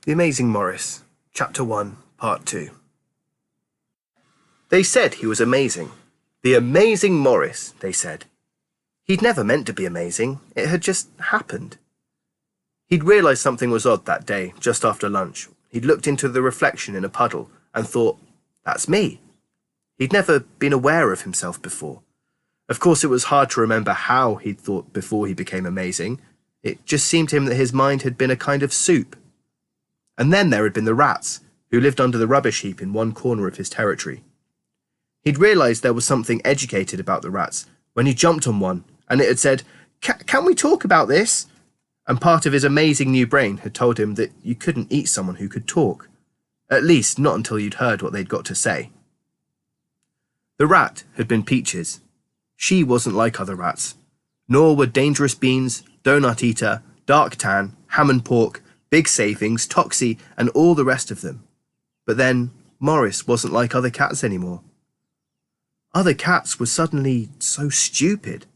The Amazing Maurice, Chapter 1, Part 2. They said he was amazing. The Amazing Maurice, they said. He'd never meant to be amazing, it had just happened. He'd realised something was odd that day, just after lunch. He'd looked into the reflection in a puddle and thought, that's me. He'd never been aware of himself before. Of course, it was hard to remember how he'd thought before he became amazing. It just seemed to him that his mind had been a kind of soup. And then there had been the rats, who lived under the rubbish heap in one corner of his territory. He'd realised there was something educated about the rats when he jumped on one, and it had said, can we talk about this? And part of his amazing new brain had told him that you couldn't eat someone who could talk. At least, not until you'd heard what they'd got to say. The rat had been Peaches. She wasn't like other rats, nor were Dangerous Beans, Donut Eater, Dark Tan, Ham and Pork, Big Savings, Toxie, and all the rest of them. But then, Maurice wasn't like other cats anymore. Other cats were suddenly so stupid.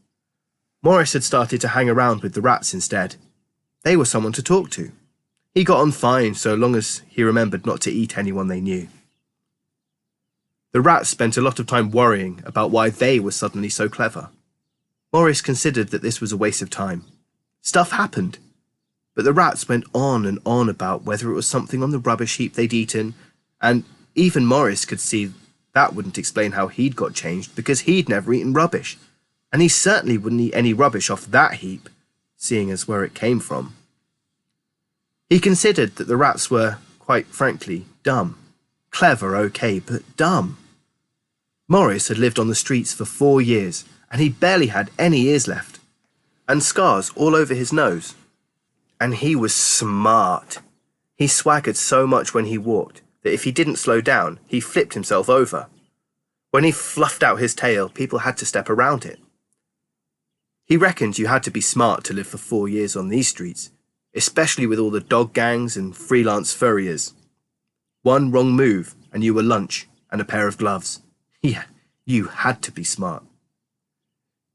Maurice had started to hang around with the rats instead. They were someone to talk to. He got on fine so long as he remembered not to eat anyone they knew. The rats spent a lot of time worrying about why they were suddenly so clever. Maurice considered that this was a waste of time. Stuff happened. But the rats went on and on about whether it was something on the rubbish heap they'd eaten, and even Maurice could see that wouldn't explain how he'd got changed because he'd never eaten rubbish, and he certainly wouldn't eat any rubbish off that heap, seeing as where it came from. He considered that the rats were, quite frankly, dumb. Clever, okay, but dumb. Maurice had lived on the streets for 4 years, and he barely had any ears left, and scars all over his nose. And he was smart. He swaggered so much when he walked that if he didn't slow down, he flipped himself over. When he fluffed out his tail, people had to step around it. He reckoned you had to be smart to live for 4 years on these streets, especially with all the dog gangs and freelance furriers. One wrong move and you were lunch and a pair of gloves. Yeah, you had to be smart.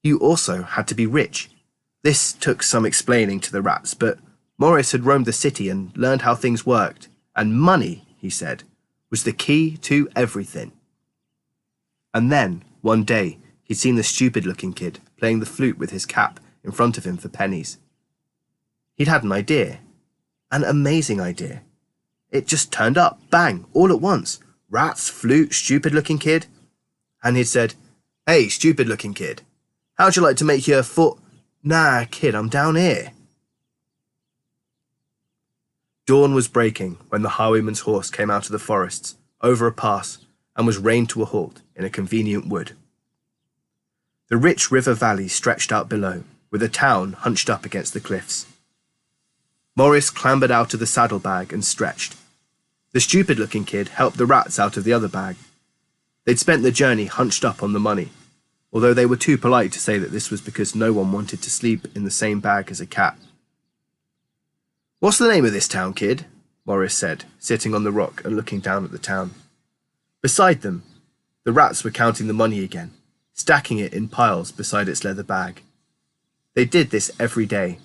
You also had to be rich. This took some explaining to the rats, but Maurice had roamed the city and learned how things worked, and money, he said, was the key to everything. And then, one day, he'd seen the stupid-looking kid playing the flute with his cap in front of him for pennies. He'd had an idea. An amazing idea. It just turned up, bang, all at once. Rats, flute, stupid-looking kid. And he'd said, "Hey, stupid-looking kid, how'd you like to make your foot—" "Nah, kid, I'm down here." Dawn was breaking when the highwayman's horse came out of the forests, over a pass, and was reined to a halt in a convenient wood. The rich river valley stretched out below, with a town hunched up against the cliffs. Maurice clambered out of the saddlebag and stretched. The stupid-looking kid helped the rats out of the other bag. They'd spent the journey hunched up on the money, although they were too polite to say that this was because no one wanted to sleep in the same bag as a cat. "What's the name of this town, kid?" Maurice said, sitting on the rock and looking down at the town. Beside them, the rats were counting the money again, stacking it in piles beside its leather bag. They did this every day.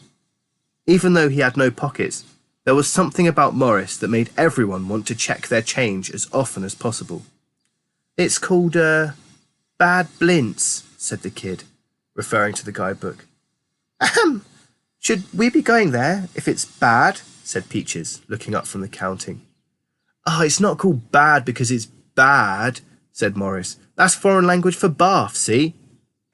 Even though he had no pockets, there was something about Maurice that made everyone want to check their change as often as possible. "It's called, bad blints," said the kid, referring to the guidebook. "Ahem! Should we be going there if it's bad?" said Peaches, looking up from the counting. "Oh, it's not called bad because it's bad," said Maurice. "That's foreign language for bath, see?"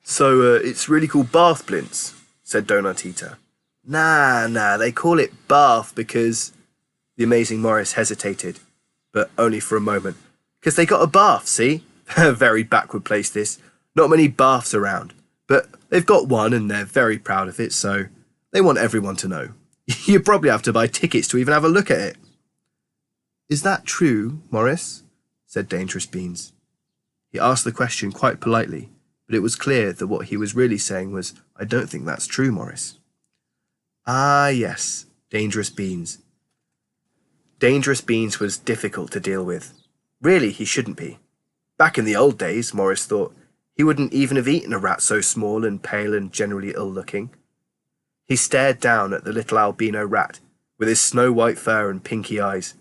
"So, it's really called bath blints," said Donut Eater. Nah, they call it bath because—" The Amazing Maurice hesitated, but only for a moment. "Because they got a bath, see? A very backward place, this. Not many baths around, but they've got one and they're very proud of it, so they want everyone to know. You probably have to buy tickets to even have a look at it." "Is that true, Maurice?" said Dangerous Beans. He asked the question quite politely, but it was clear that what he was really saying was, "I don't think that's true, Maurice." Ah, yes, Dangerous Beans. Dangerous Beans was difficult to deal with. Really, he shouldn't be. Back in the old days, Maurice thought, he wouldn't even have eaten a rat so small and pale and generally ill-looking. He stared down at the little albino rat, with his snow-white fur and pinky eyes.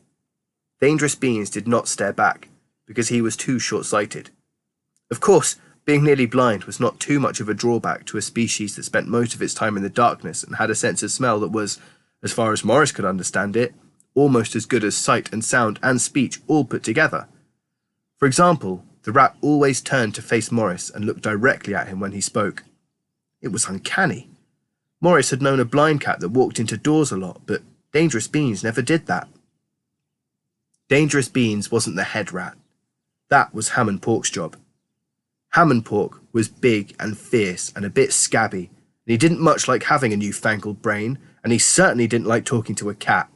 Dangerous Beans did not stare back, because he was too short-sighted. Of course, being nearly blind was not too much of a drawback to a species that spent most of its time in the darkness and had a sense of smell that was, as far as Maurice could understand it, almost as good as sight and sound and speech all put together. For example, the rat always turned to face Maurice and looked directly at him when he spoke. It was uncanny. Maurice had known a blind cat that walked into doors a lot, but Dangerous Beans never did that. Dangerous Beans wasn't the head rat. That was Ham and Pork's job. Ham and Pork was big and fierce and a bit scabby, and he didn't much like having a newfangled brain, and he certainly didn't like talking to a cat.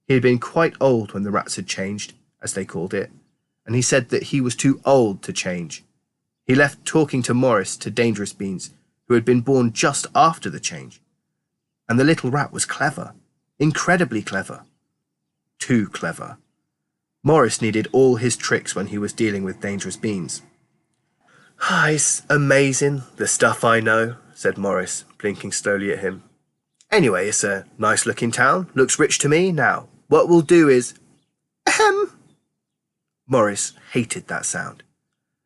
He had been quite old when the rats had changed, as they called it, and he said that he was too old to change. He left talking to Maurice to Dangerous Beans, who had been born just after the change. And the little rat was clever, incredibly clever. Too clever. Maurice needed all his tricks when he was dealing with Dangerous Beans. "It's amazing, the stuff I know," said Maurice, blinking slowly at him. "Anyway, it's a nice-looking town, looks rich to me. Now, what we'll do is—" Ahem! Maurice hated that sound.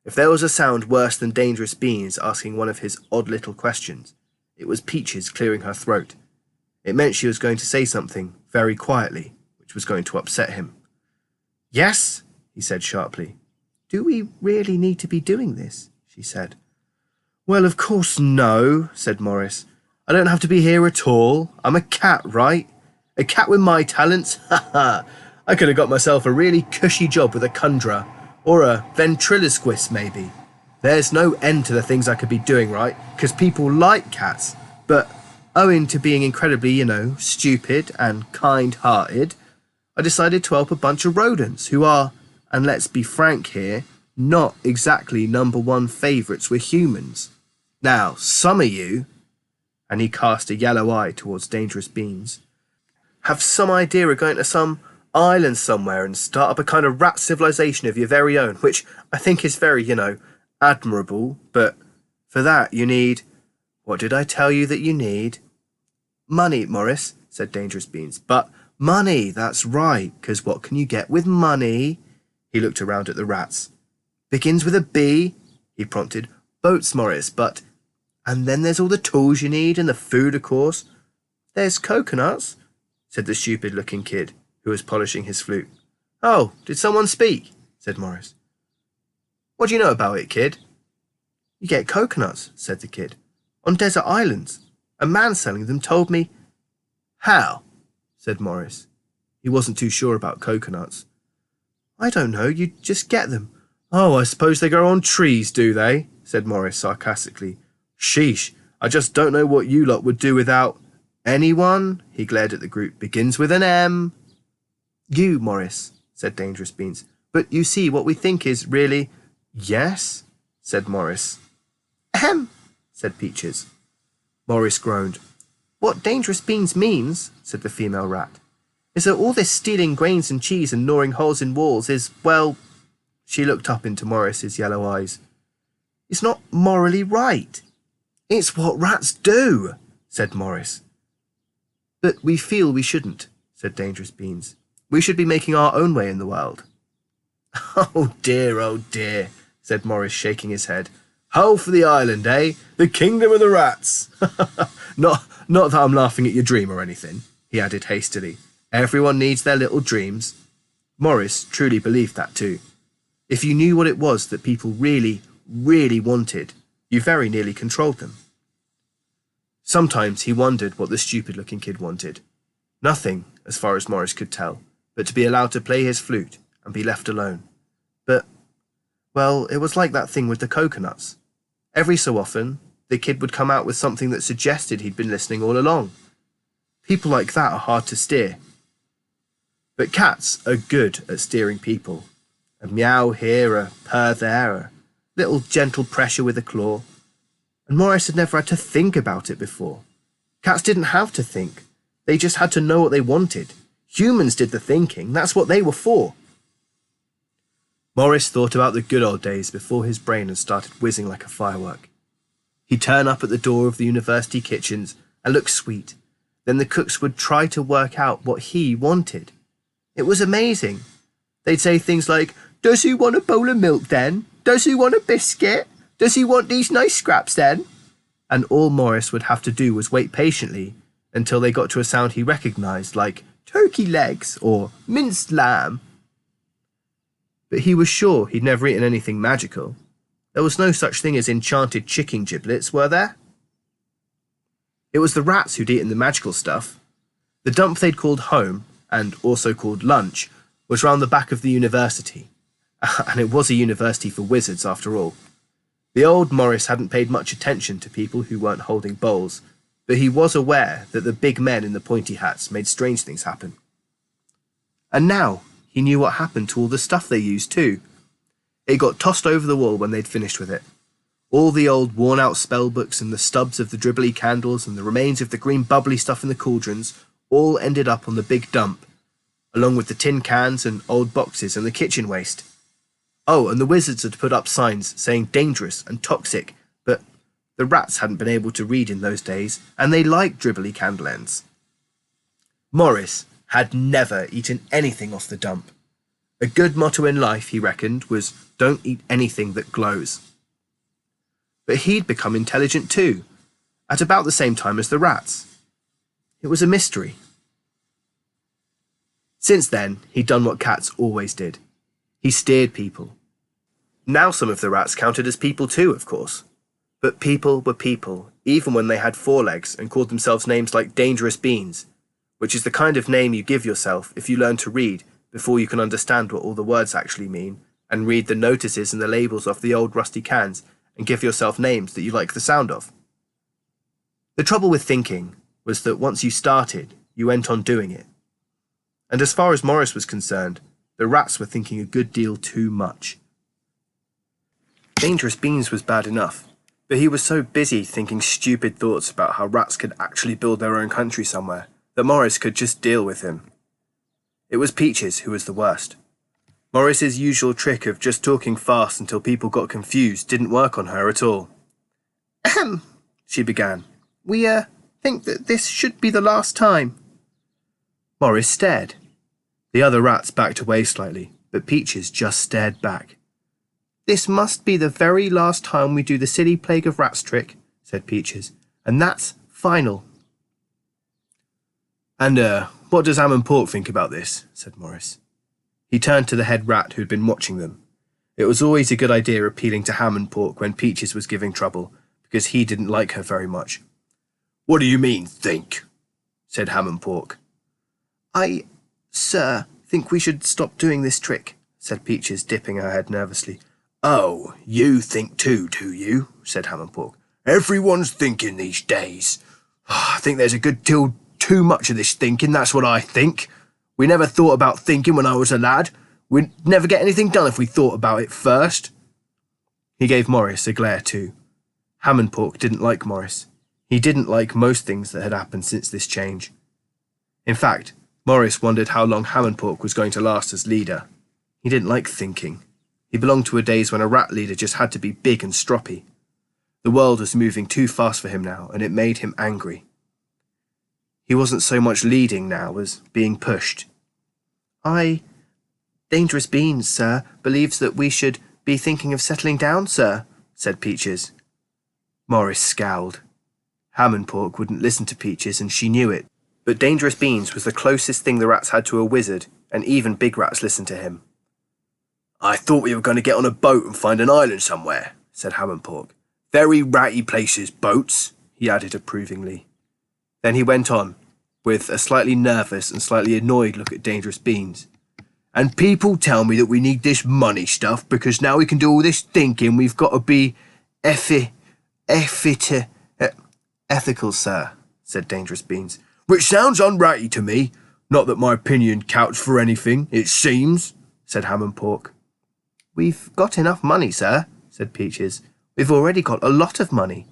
If there was a sound worse than Dangerous Beans asking one of his odd little questions, it was Peaches clearing her throat. It meant she was going to say something very quietly, which was going to upset him. "Yes?" he said sharply. "Do we really need to be doing this?" she said. "Well, of course no," said Maurice. "I don't have to be here at all. I'm a cat, right? A cat with my talents? Ha ha! I could have got myself a really cushy job with a conjurer, or a ventriloquist maybe. There's no end to the things I could be doing, right? Because people like cats. But owing to being incredibly, stupid and kind-hearted, I decided to help a bunch of rodents who are, and let's be frank here, not exactly #1 favourites with humans. Now, some of you," and he cast a yellow eye towards Dangerous Beans, "have some idea of going to some island somewhere and start up a kind of rat civilization of your very own, which I think is very, admirable, but for that you need— what did I tell you that you need?" "Money, Maurice," said Dangerous Beans. "But money, that's right, because what can you get with money?" He looked around at the rats. "Begins with a B," he prompted. "Boats, Maurice, but— and then there's all the tools you need, and the food, of course." "There's coconuts," said the stupid-looking kid, who was polishing his flute. "Oh, did someone speak?" said Maurice. "What do you know about it, kid?" "You get coconuts," said the kid, "on desert islands. A man selling them told me—" "How?" said Maurice. He wasn't too sure about coconuts. "I don't know, you just get them." "Oh, I suppose they grow on trees, do they?" said Maurice sarcastically. "Sheesh, I just don't know what you lot would do without— anyone?" He glared at the group. "Begins with an M." "You, Maurice," said Dangerous Beans. "But you see, what we think is really—" "Yes?" said Maurice. "Ahem," said Peaches. Maurice groaned. "What Dangerous Beans means," said the female rat, "is that all this stealing grains and cheese and gnawing holes in walls is, well—" She looked up into Maurice's yellow eyes. "It's not morally right." "It's what rats do," said Maurice. "But we feel we shouldn't," said Dangerous Beans. "We should be making our own way in the world." Oh dear, said Maurice, shaking his head. "Ho for the island, eh? The kingdom of the rats." Not that I'm laughing at your dream or anything," he added hastily. "Everyone needs their little dreams." Maurice truly believed that too. If you knew what it was that people really, really wanted, you very nearly controlled them. Sometimes he wondered what the stupid-looking kid wanted. Nothing, as far as Maurice could tell, but to be allowed to play his flute and be left alone. But, well, it was like that thing with the coconuts. Every so often, the kid would come out with something that suggested he'd been listening all along. People like that are hard to steer. But cats are good at steering people. A meow here, a purr there, a little gentle pressure with a claw. And Maurice had never had to think about it before. Cats didn't have to think. They just had to know what they wanted. Humans did the thinking. That's what they were for. Maurice thought about the good old days before his brain had started whizzing like a firework. He'd turn up at the door of the university kitchens and look sweet, Then the cooks would try to work out what he wanted. It was amazing. They'd say things like, "Does he want a bowl of milk then? Does he want a biscuit? Does he want these nice scraps then?" And all Maurice would have to do was wait patiently until they got to a sound he recognised, like turkey legs or minced lamb. But he was sure he'd never eaten anything magical. There was no such thing as enchanted chicken giblets, were there? It was the rats who'd eaten the magical stuff. The dump they'd called home, and also called lunch, was round the back of the university. And it was a university for wizards, after all. The old Maurice hadn't paid much attention to people who weren't holding bowls, but he was aware that the big men in the pointy hats made strange things happen. And now he knew what happened to all the stuff they used too. It got tossed over the wall when they'd finished with it. All the old worn-out spellbooks and the stubs of the dribbly candles and the remains of the green bubbly stuff in the cauldrons all ended up on the big dump, along with the tin cans and old boxes and the kitchen waste. Oh, and the wizards had put up signs saying dangerous and toxic, but the rats hadn't been able to read in those days, and they liked dribbly candle ends. Maurice had never eaten anything off the dump. A good motto in life, he reckoned, was don't eat anything that glows. But he'd become intelligent too, at about the same time as the rats. It was a mystery. Since then, he'd done what cats always did. He steered people. Now some of the rats counted as people too, of course. But people were people, even when they had 4 legs and called themselves names like Dangerous Beans, which is the kind of name you give yourself if you learn to read before you can understand what all the words actually mean, and read the notices and the labels off the old rusty cans and give yourself names that you like the sound of. The trouble with thinking was that once you started, you went on doing it. And as far as Maurice was concerned, the rats were thinking a good deal too much. Dangerous Beans was bad enough, but he was so busy thinking stupid thoughts about how rats could actually build their own country somewhere that Maurice could just deal with him. It was Peaches who was the worst. Maurice's usual trick of just talking fast until people got confused didn't work on her at all. "Ahem," she began. We think that this should be the last time." Maurice stared. The other rats backed away slightly, but Peaches just stared back. "This must be the very last time we do the silly Plague of Rats trick," said Peaches, "and that's final." "And, what does Ham and Pork think about this?" said Maurice. He turned to the head rat who'd been watching them. It was always a good idea appealing to Ham and Pork when Peaches was giving trouble, because he didn't like her very much. "What do you mean, think?" said Ham and Pork. "I, sir, think we should stop doing this trick," said Peaches, dipping her head nervously. "Oh, you think too, do you?" said Ham and Pork. "Everyone's thinking these days. I think there's a good deal too much of this thinking, that's what I think. We never thought about thinking when I was a lad. We'd never get anything done if we thought about it first." He gave Maurice a glare too. Ham and Pork didn't like Maurice. He didn't like most things that had happened since this change. In fact, Maurice wondered how long Ham and Pork was going to last as leader. He didn't like thinking. He belonged to a days when a rat leader just had to be big and stroppy. The world was moving too fast for him now, and it made him angry. He wasn't so much leading now as being pushed. Dangerous Beans, sir, believes that we should be thinking of settling down, sir," said Peaches. Maurice scowled. Ham and Pork wouldn't listen to Peaches, and she knew it. But Dangerous Beans was the closest thing the rats had to a wizard, and even big rats listened to him. "I thought we were going to get on a boat and find an island somewhere," said Ham and Pork. "Very ratty places, boats," he added approvingly. Then he went on, with a slightly nervous and slightly annoyed look at Dangerous Beans. "And people tell me that we need this money stuff because now we can do all this thinking we've got to be ethical, sir," said Dangerous Beans. "Which sounds unratty to me. Not that my opinion counts for anything, it seems," said Ham and Pork. "We've got enough money, sir," said Peaches. "We've already got a lot of money.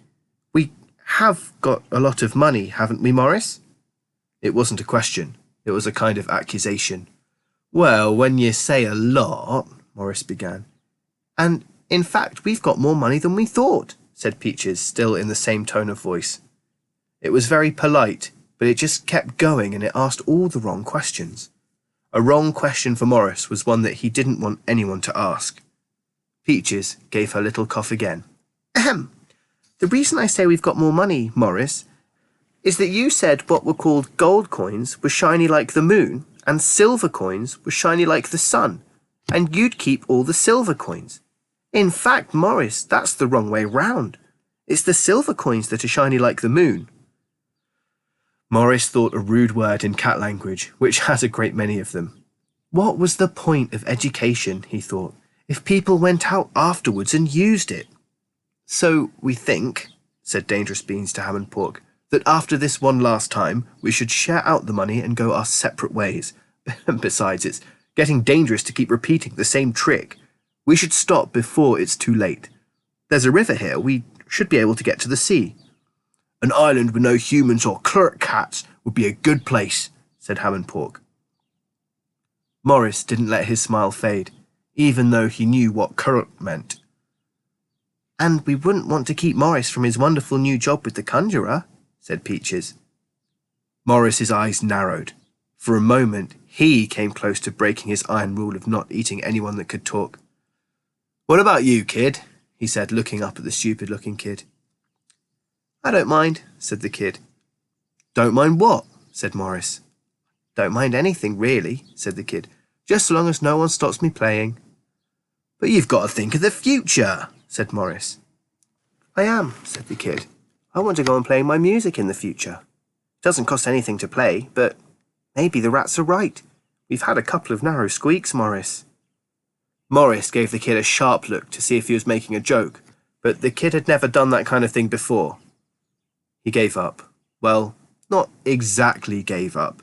We have got a lot of money, haven't we, Maurice?" It wasn't a question. It was a kind of accusation. "Well, when you say a lot," Maurice began. "And, in fact, we've got more money than we thought," said Peaches, still in the same tone of voice. It was very polite, but it just kept going and it asked all the wrong questions. A wrong question for Maurice was one that he didn't want anyone to ask. Peaches gave her little cough again. Ahem. The reason I say we've got more money, Maurice, is that you said what were called gold coins were shiny like the moon and silver coins were shiny like the sun, and you'd keep all the silver coins. In fact, Maurice, that's the wrong way round. It's the silver coins that are shiny like the moon. Maurice thought a rude word in cat language, which has a great many of them. What was the point of education, he thought, if people went out afterwards and used it? So we think, said Dangerous Beans to Ham and Pork, that after this one last time, we should share out the money and go our separate ways. Besides, it's getting dangerous to keep repeating the same trick. We should stop before it's too late. There's a river here. We should be able to get to the sea. An island with no humans or clerk cats would be a good place, said Ham and Pork. Maurice didn't let his smile fade, even though he knew what current meant. And we wouldn't want to keep Maurice from his wonderful new job with the conjurer, said Peaches. Maurice's eyes narrowed. For a moment, he came close to breaking his iron rule of not eating anyone that could talk. What about you, kid? He said, looking up at the stupid-looking kid. I don't mind, said the kid. Don't mind what? Said Maurice. Don't mind anything, really, said the kid, just so long as no one stops me playing. But you've got to think of the future, said Maurice. I am, said the kid. I want to go on playing my music in the future. It doesn't cost anything to play, but maybe the rats are right. We've had a couple of narrow squeaks, Maurice. Maurice gave the kid a sharp look to see if he was making a joke, but the kid had never done that kind of thing before. He gave up. Well, not exactly gave up.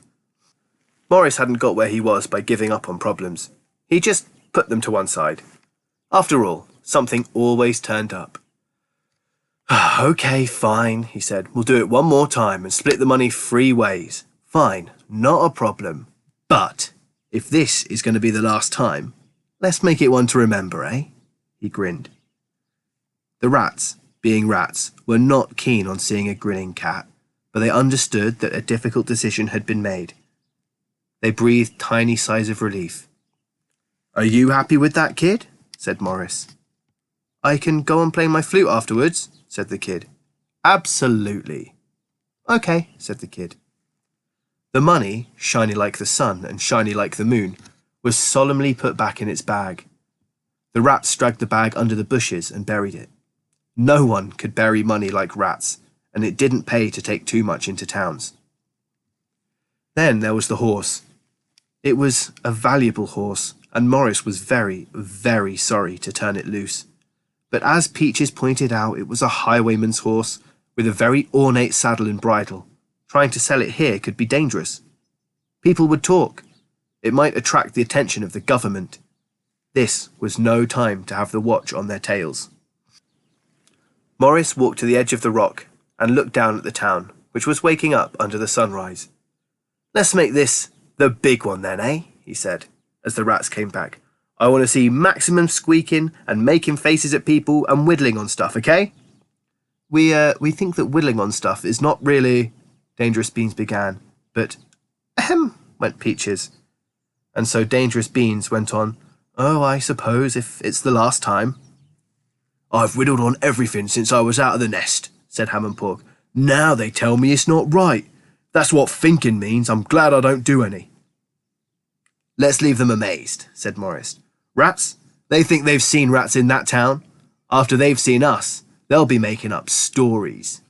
Maurice hadn't got where he was by giving up on problems. He just put them to one side. After all, something always turned up. Okay, fine, he said. We'll do it one more time and split the money 3 ways. Fine, not a problem. But if this is going to be the last time, let's make it one to remember, eh? He grinned. The rats, being rats, were not keen on seeing a grinning cat, but they understood that a difficult decision had been made. They breathed tiny sighs of relief. Are you happy with that, kid? Said Maurice. I can go and play my flute afterwards, said the kid. Absolutely. Okay, said the kid. The money, shiny like the sun and shiny like the moon, was solemnly put back in its bag. The rats dragged the bag under the bushes and buried it. No one could bury money like rats, and it didn't pay to take too much into towns. Then there was the horse. It was a valuable horse, and Maurice was very, very sorry to turn it loose. But as Peaches pointed out, it was a highwayman's horse with a very ornate saddle and bridle. Trying to sell it here could be dangerous. People would talk. It might attract the attention of the government. This was no time to have the watch on their tails. Maurice walked to the edge of the rock and looked down at the town, which was waking up under the sunrise. Let's make this the big one then, eh? He said, as the rats came back. I want to see maximum squeaking and making faces at people and whittling on stuff, okay? We think that whittling on stuff is not really... Dangerous Beans began, but... Ahem, went Peaches. And so Dangerous Beans went on, Oh, I suppose if it's the last time. I've whittled on everything since I was out of the nest, said Ham and Pork. Now they tell me it's not right. That's what thinking means. I'm glad I don't do any. Let's leave them amazed, said Maurice. Rats? They think they've seen rats in that town. After they've seen us, they'll be making up stories.